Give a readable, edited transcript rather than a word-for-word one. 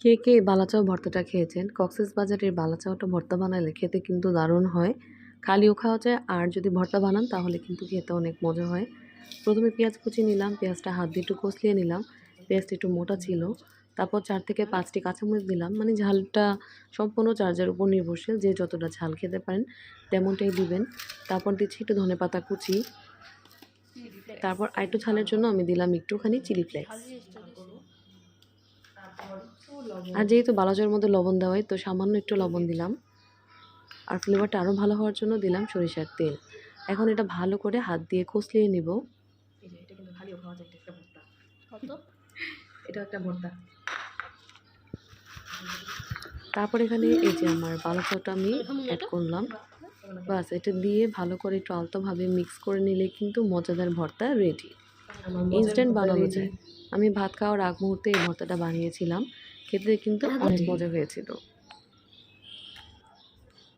কে কে বালাচাও ভর্তাটা খেয়েছেন? কক্সবাজারের বালাচাওটা ভর্তা বানালে খেতে কিন্তু দারুণ হয়। খালিও খাওয়া যায়, আর যদি ভর্তা বানান তাহলে কিন্তু খেতে অনেক মজা হয়। প্রথমে পেঁয়াজ কুচি নিলাম, পেঁয়াজটা হাত দিয়ে একটু কষলিয়ে নিলাম। পেঁয়াজটা একটু মোটা ছিল। তারপর ৪ থেকে ৫টি কাঁচামরিচ দিলাম। মানে ঝালটা সম্পূর্ণ যার যার উপর নির্ভরশীল, যে যতটা ঝাল খেতে পারেন তেমনটাই দিবেন। তারপর দিচ্ছি একটু ধনেপাতা কুচি। তারপর আরেকটু ঝালের জন্য আমি দিলাম একটুখানি চিলি ফ্লেক্স। আর যেহেতু বালাজোর মধ্যে লবণ দেওয়াই, তো সামান্য একটু লবণ দিলাম। আর ফ্লেভারটা আরও ভালো হওয়ার জন্য দিলাম সরিষার তেল। এখন এটা ভালো করে হাত দিয়ে কষলিয়ে নিব। এটা কিন্তু খালিও খাওয়া যায়, একটা ভর্তা। এটা একটা ভর্তা। তারপর এখানে এই যে আমার বালাচাওটা আমি অ্যাড করলাম। বাস এটা দিয়ে ভালো করে একটু আলতোভাবে মিক্স করে নিলে কিন্তু মজাদার ভর্তা রেডি। ইনস্ট্যান্ট বানানো যায়। আমি ভাত খাওয়ার আগ মুহূর্তে এই ভর্তাটা বানিয়েছিলাম। খেতে কিন্তু অনেক মজা হয়েছিল।